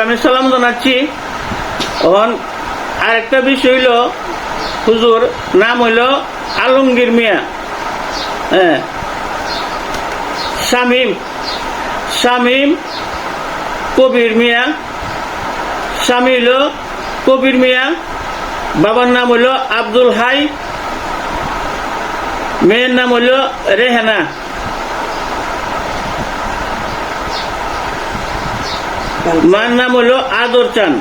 আমি সালাম জানাচ্ছি। আরেকটা বিষয় হইল, হুজুর নাম হইল আলমগীর মিয়া, হ্যাঁ, শামীম কবির মিয়া, স্বামী হইল কবির মিয়া, বাবার নাম হইল আব্দুল হাই, মেয়ের নাম হইল রেহানা। মার নাম হলো আদর চান,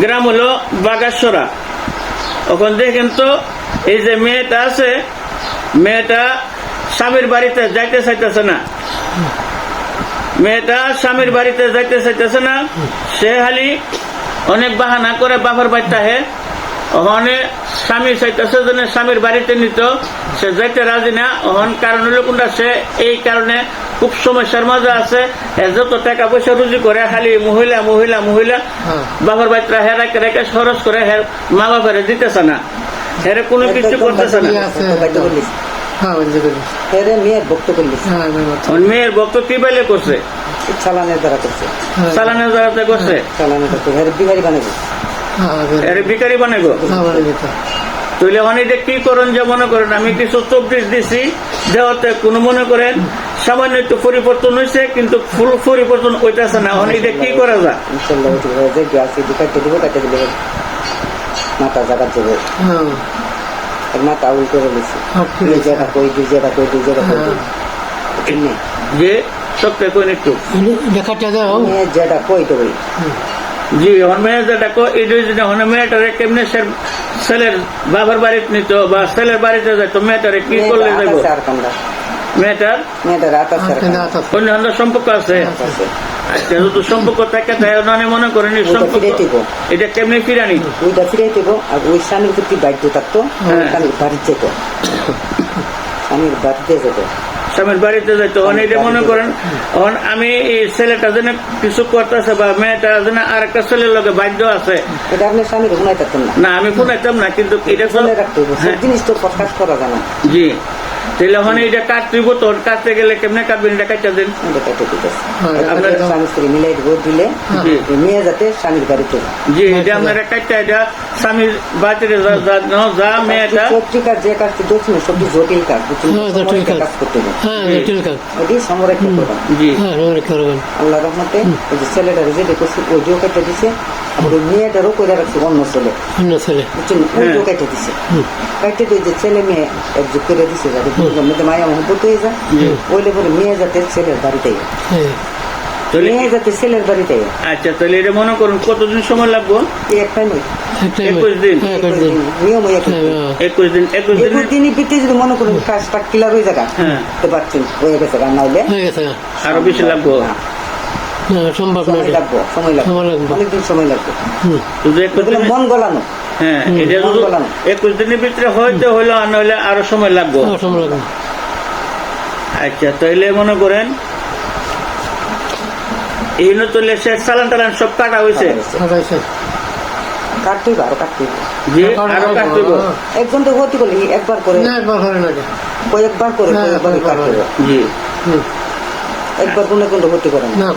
গ্রাম হলো বাগাসরা। এখন দেখেন তো, এই যে মেয়েটা আছে, মেয়েটা স্বামীর বাড়িতে যাইতে চাইতেছে না, মেয়েটা স্বামীর বাড়িতে যাইতে চাইতেছে না। সে খালি অনেক বাহানা করে বাবার বাড়িতে আহে। ওখানে স্বামী চাইতেছে যেন স্বামীর বাড়িতে নিত, সে যাইতে রাজি না। ওখান কারণ হলো কোনটা, সে এই কারণে খুব সমস্যার মাঝে আছে। যত টাকা পয়সা রুজি করে খালি মহিলা মহিলা মহিলা বাবার বাড়িতে রেখে রেখে খরচ করে, মা বাবার দিতেছে না, হেরে কোনো কিছু করতেছে না। মেয়ের ভক্ত কি বাইলে করছে, চালানের দ্বারা করছে, চালানের দ্বারাতে করছে, ভিখারি বানাইব। তাহলে অনেকে কি করেন, যে মনে করেন আমি কিছু তবদিস দিছি, দেওয়াতে কোনো মনে করেন সামান্য একটু পরিবর্তন হয়েছে, কিন্তু ফুল পরিবর্তন হইতেছে না। অনেকে কি করা যায়, মাথা জায়গা যাবে, মাথা উল্টো বলেছি, যেটা কই দিই যেটা কই দিই যেটা কই দিই, যে সবটা কোন একটু যেটা কই তো বলি। জি, মেয়ে যেটা মেয়েটারে কেমনে ছেলের বাবার বাড়িতে নিত বা ছেলের বাড়িতে যেত, মেয়েটারে কি করলে যাবো, মেয়েটার অন্য সম্পর্ক আছে। আচ্ছা, যত সম্পর্ক থাকে তাই মনে করেন এটা কেমনি ফিরানি, ওইটা ফিরে দেব। আর ওই স্বামীর প্রতি বাধ্য থাকতো, স্বামীর বাড়িতে যেত, স্বামীর বাড়িতে যেত, স্বামীর বাড়িতে যাইতো। এটা মনে করেন আমি এই ছেলেটা যেন কিছু করতেছে বা মেয়েটা যেন আর একটা ছেলের লগে বাধ্য আছে, এটা আপনি স্বামীর শুনাই থাকতেন না, আমি শুনাইতাম না, কিন্তু এটা জিনিস তো প্রকাশ করা যায় না। জি, তাহলে ওখানে এটা কাটতেইব, তো কাটতে গেলে কেমনে কাটবেন, এটা কাটতে দেন, স্বামী স্ত্রী মিলাই দিব, দিলে মেয়ে যাতে স্বামীর বাড়িতে। জি, এটা আপনারা কাটতে, এটা স্বামীর বাড়িতে যা মেয়েটা পত্রিকার যে কাজ দক্ষিণ সবজি জটিল কাজ, কাজ করতে এটি সংরক্ষণ করবেন। জি, আল্লাহ রহমতে ওই যে ছেলেটার যেটা করছে ওইটিও কেটে দিছে, আবার ওই মেয়েটারও করে রাখছে অন্য ছেলে বুঝছেন, ওইটিও কেটে দিছে, কেটে দিয়ে যে ছেলে মেয়ে একযোগ করে দিছে, যাতে মধ্যে মায়া মহব্বত হয়ে যায়। ওইলে পরে মেয়ে যাতে ছেলের বাড়িতে, মেয়ে যাতে ছেলের বাড়িতে। আচ্ছা, তাহলে এটা মনে করুন কতদিন সময় লাগবো, 21 দিন, নিয়ম 21 দিন, 21 দিনের ভিতরে যদি মনে করুন কাজটা ক্লিয়ার হয়ে যায়, তো পারছেন হয়ে গেছে, রান্না হইলে আরো বেশি লাগবো, সময় লাগবো, অনেকদিন সময় লাগবে, মন গলানো। হ্যাঁ, এটা 21 দিনের ভিতরে হয়তো হইলো, আর নইলে আরো সময় লাগবো। আচ্ছা, তাইলে মনে করেন এই নতুন চালান টালান সব কাটা হয়েছে, কাটতেই আরো কাটতেই, আরো কাটতেই একজন তো ক্ষতি করলি একবার করে, কয়েকবার করে জি, একবার কোনো কিন্তু ক্ষতি করে না।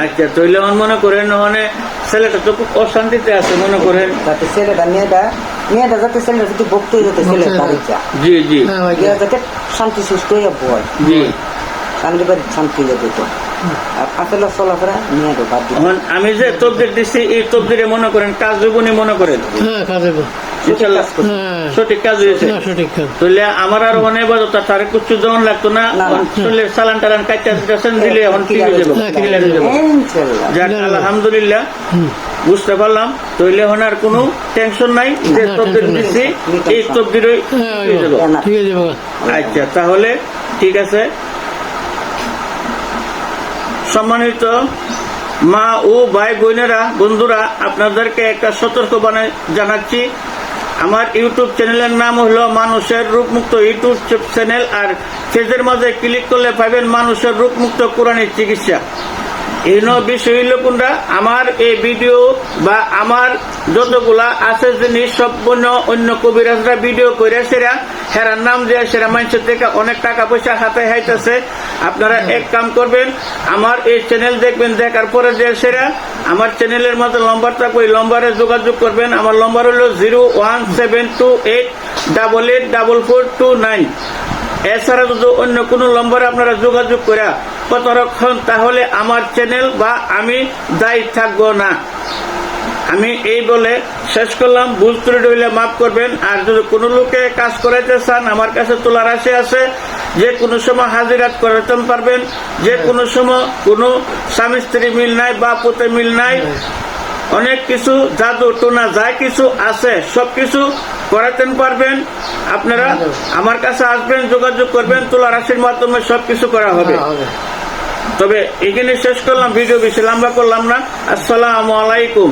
আচ্ছা, তাইলে মনে করেন ওখানে ছেলেটা তো খুব অশান্তিতে আছে, মনে করেন যাতে ছেলেটা মেয়েটা যাতে ছেলেটা যদি ভক্ত হয়ে যেতে ছেলের বাড়িটা, জি জি, যাতে শান্তি সুস্থ হয়ে বয়, জি, স্বামীর বাড়ি শান্তি হয়ে যেত। আমি যে তবদির দিচ্ছি, এই তবদিরে মনে করেন কাজ জীবনী মনে করেন সঠিক কাজ হয়েছে, তাহলে আমার আর মনে তার কিছু যেমন লাগতো না, চালান টালান কাটতে দিলে এখন ঠিক হয়ে যাবো। যাক, আলহামদুলিল্লাহ বুঝতে পারলাম, তাহলে এখন আর কোনো টেনশন নাই, যে তবদির দিচ্ছি এই তবদিরই হয়ে যাবো। আচ্ছা, তাহলে ঠিক আছে। সম্মানিত মা ও ভাই বোনেরা, বন্ধুরা, আপনাদেরকে একটা সতর্কবাণী জানাচ্ছি। আমার ইউটিউব চ্যানেলের নাম হলো মানুষের রূপমুক্ত ইউটিউব চ্যানেল, আর পেজের মাঝে ক্লিক করলে পাবেন মানুষের রূপমুক্ত কোরআনিক চিকিৎসা। এই বিষয় হইল কোনটা, আমার এই ভিডিও বা আমার যতগুলা আছে জিনিস সব অন্য কবিরাজরা ভিডিও করে সেরা হেরার নাম দিয়ে সেরা মানুষের থেকে অনেক টাকা পয়সা হাতে হাইতেছে। আপনারা এক কাম করবেন, আমার এই চ্যানেল দেখবেন, দেখার পরে যে সেরা আমার চ্যানেলের মধ্যে নম্বর থাকবে, ওই নম্বরে যোগাযোগ করবেন। আমার নম্বর হলো 01728884429। এছাড়া যদি অন্য কোনো নম্বরে আপনারা যোগাযোগ করে প্রতারক হন, তাহলে আমার চ্যানেল বা আমি দায়ী থাকবো না। আমি এই বলে শেষ করলাম। ভুল ত্রুটি হইলে মাফ করবেন। আর যদি কোনো লোকে কাজ করাইতে চান, আমার কাছে তোলা রাশি আছে, যে কোনো সময় হাজিরাত করাতে পারবেন। যে কোনো সময় কোনো স্বামী স্ত্রী মিল নাই বা পুতে মিল নাই, অনেক কিছু জাদু টোনা যা কিছু আছে সবকিছু করাতে পারবেন। আপনারা আমার কাছে আসবেন, যোগাযোগ করবেন, তোলা রাশির মাধ্যমে সবকিছু করা হবে। তবে এখানে শেষ করলাম, ভিডিও বেশি লম্বা করলাম না। আসসালামু আলাইকুম।